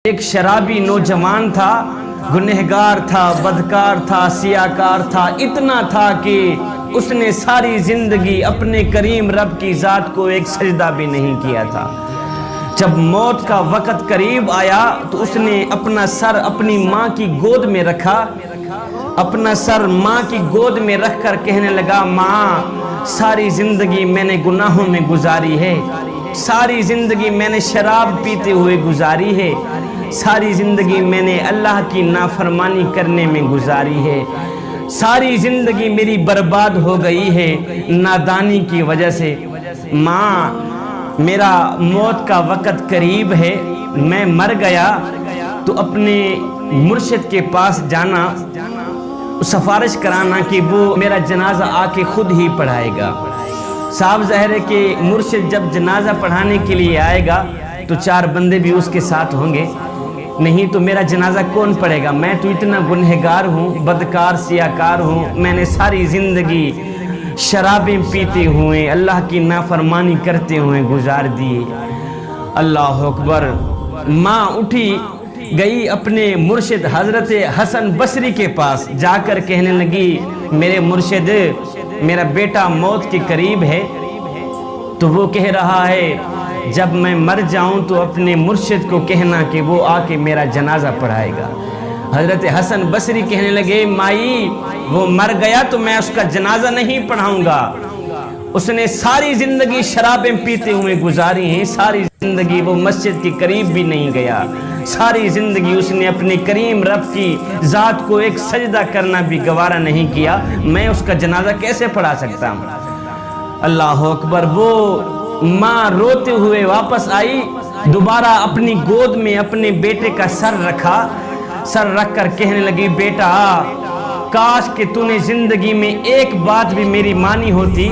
ایک شرابی نوجوان تھا، گنہگار تھا، بدکار تھا، سیاکار تھا، اتنا تھا کہ اس نے ساری زندگی اپنے کریم رب کی ذات کو ایک سجدہ بھی نہیں کیا تھا۔ جب موت کا وقت قریب آیا تو اس نے اپنا سر اپنی ماں کی گود میں رکھا، اپنا سر ماں کی گود میں رکھ کر کہنے لگا، ماں ساری زندگی میں نے گناہوں میں گزاری ہے، ساری زندگی میں نے شراب پیتے ہوئے گزاری ہے، ساری زندگی میں نے اللہ کی نافرمانی کرنے میں گزاری ہے، ساری زندگی میری برباد ہو گئی ہے نادانی کی وجہ سے۔ ماں میرا موت کا وقت قریب ہے، میں مر گیا تو اپنے مرشد کے پاس جانا، سفارش کرانا کہ وہ میرا جنازہ آ کے خود ہی پڑھائے گا۔ صاحب ظاہر ہے کہ مرشد جب جنازہ پڑھانے کے لیے آئے گا تو 4 بندے بھی اس کے ساتھ ہوں گے، نہیں تو میرا جنازہ کون پڑھے گا؟ میں تو اتنا گنہگار ہوں، بدکار سیاکار ہوں، میں نے ساری زندگی شرابیں پیتے ہوئے اللہ کی نافرمانی کرتے ہوئے گزار دی۔ اللہ اکبر۔ ماں اٹھی گئی اپنے مرشد حضرت حسن بصری کے پاس، جا کر کہنے لگی، میرے مرشد میرا بیٹا موت کے قریب ہے، تو وہ کہہ رہا ہے جب میں مر جاؤں تو اپنے مرشد کو کہنا کہ وہ آ کے میرا جنازہ پڑھائے گا۔ حضرت حسن بصری کہنے لگے، مائی وہ مر گیا تو میں اس کا جنازہ نہیں پڑھاؤں گا، اس نے ساری زندگی شرابیں پیتے ہوئے گزاری ہیں، ساری زندگی وہ مسجد کے قریب بھی نہیں گیا، ساری زندگی اس نے اپنے کریم رب کی ذات کو ایک سجدہ کرنا بھی گوارا نہیں کیا، میں اس کا جنازہ کیسے پڑھا سکتا ہوں؟ اللہ اکبر۔ وہ ماں روتے ہوئے واپس آئی، دوبارہ اپنی گود میں اپنے بیٹے کا سر رکھا، سر رکھ کر کہنے لگی، بیٹا کاش کہ تو نے زندگی میں ایک بات بھی میری مانی ہوتی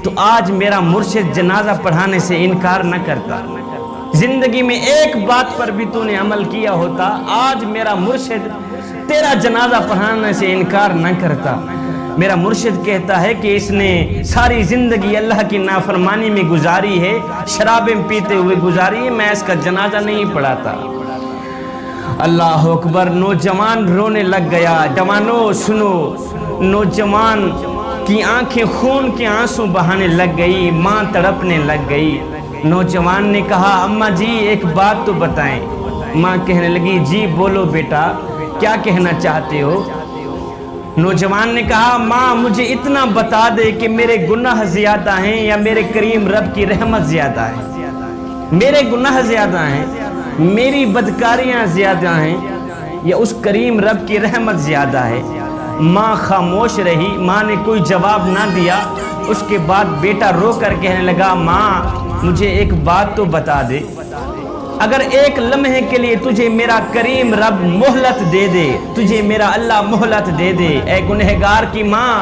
تو آج میرا مرشد جنازہ پڑھانے سے انکار نہ کرتا، زندگی میں ایک بات پر بھی تو نے عمل کیا ہوتا، آج میرا مرشد تیرا جنازہ پڑھانے سے انکار نہ کرتا۔ میرا مرشد کہتا ہے کہ اس نے ساری زندگی اللہ کی نافرمانی میں گزاری ہے، شرابیں پیتے ہوئے گزاری ہے، میں اس کا جنازہ نہیں پڑھاتا۔ اللہ اکبر۔ نوجوان رونے لگ گیا۔ جوانو سنو، نوجوان کی آنکھیں خون کے آنسو بہانے لگ گئی، ماں تڑپنے لگ گئی۔ نوجوان نے کہا، اماں جی ایک بات تو بتائیں۔ ماں کہنے لگی، جی بولو بیٹا، کیا کہنا چاہتے ہو؟ نوجوان نے کہا، ماں مجھے اتنا بتا دے کہ میرے گناہ زیادہ ہیں یا میرے کریم رب کی رحمت زیادہ ہے؟ میرے گناہ زیادہ ہیں، میری بدکاریاں زیادہ ہیں، یا اس کریم رب کی رحمت زیادہ ہے؟ ماں خاموش رہی، ماں نے کوئی جواب نہ دیا۔ اس کے بعد بیٹا رو کر کہنے لگا، ماں مجھے ایک بات تو بتا دے، اگر ایک لمحے کے لیے تجھے میرا کریم رب مہلت دے دے، تجھے میرا اللہ مہلت دے دے، اے گنہگار کی ماں،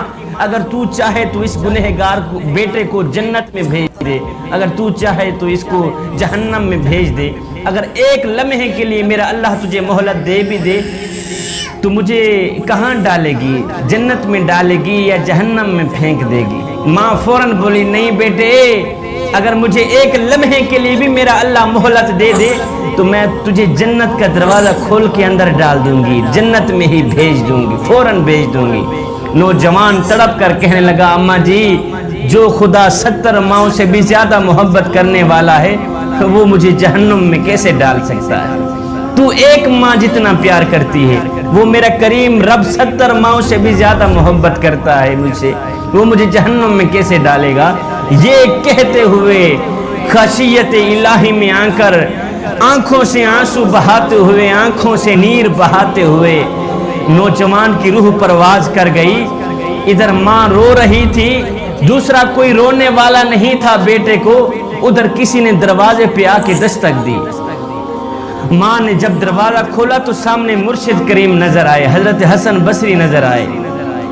اگر تو چاہے تو اس گنہگار بیٹے کو جنت میں بھیج دے، اگر تو چاہے تو اس کو جہنم میں بھیج دے، اگر ایک لمحے کے لیے میرا اللہ تجھے مہلت دے بھی دے تو مجھے کہاں ڈالے گی؟ جنت میں ڈالے گی یا جہنم میں پھینک دے گی؟ ماں فوراً بولی، نہیں بیٹے، اگر مجھے ایک لمحے کے لیے بھی میرا اللہ مہلت دے دے تو میں تجھے جنت کا دروازہ کھول کے اندر ڈال دوں گی، جنت میں ہی بھیج دوں گی، فوراً بھیج دوں گی۔ نوجوان تڑپ کر کہنے لگا، اماں جی جو خدا 70 ماؤں سے بھی زیادہ محبت کرنے والا ہے وہ مجھے جہنم میں کیسے ڈال سکتا ہے؟ تو ایک ماں جتنا پیار کرتی ہے، وہ میرا کریم رب 70 ماؤں سے بھی زیادہ محبت کرتا ہے مجھ سے، وہ مجھے جہنم میں کیسے ڈالے گا؟ یہ کہتے ہوئے خشیت الہی میں آ کر آنکھوں سے آنسو بہاتے ہوئے، آنکھوں سے نیر بہاتے ہوئے نوجوان کی روح پرواز کر گئی۔ ادھر ماں رو رہی تھی، دوسرا کوئی رونے والا نہیں تھا بیٹے کو، ادھر کسی نے دروازے پہ آ کے دستک دی۔ ماں نے جب دروازہ کھولا تو سامنے مرشد کریم نظر آئے، حضرت حسن بصری نظر آئے۔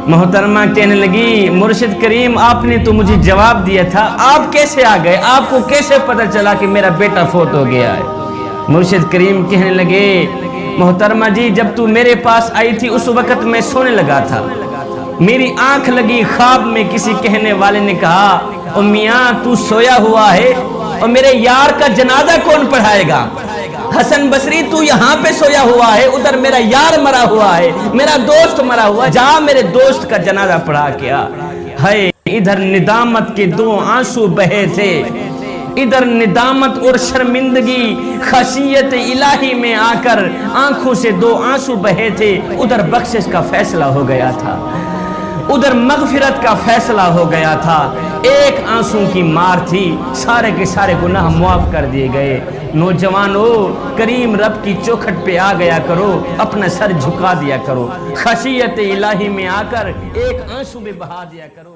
محترمہ کہنے لگی، مرشد کریم آپ نے تو مجھے جواب دیا تھا، آپ کیسے آ گئے؟ آپ کو کیسے پتہ چلا کہ میرا بیٹا فوت ہو گیا ہے؟ مرشد کریم کہنے لگے، محترمہ جی جب تو میرے پاس آئی تھی اس وقت میں سونے لگا تھا، میری آنکھ لگی، خواب میں کسی کہنے والے نے کہا، او میاں تو سویا ہوا ہے اور میرے یار کا جنازہ کون پڑھائے گا؟ حسن بصری تو یہاں پہ سویا ہوا ہے، ادھر میرا یار مرا ہوا ہے، میرا دوست مرا ہوا ہے، جا میرے دوست کا جنازہ پڑھا کیا ہے۔ ادھر ندامت کے 2 آنسو بہے تھے، ادھر ندامت اور شرمندگی خشیت الہی میں آ کر آنکھوں سے 2 آنسو بہے تھے، ادھر بخشش کا فیصلہ ہو گیا تھا، ادھر مغفرت کا فیصلہ ہو گیا تھا۔ ایک آنسو کی مار تھی، سارے کے سارے گناہ معاف کر دیے گئے۔ نوجوانو، کریم رب کی چوکھٹ پہ آ گیا کرو، اپنا سر جھکا دیا کرو، خشیت الہی میں آ کر ایک آنسو بھی بہا دیا کرو۔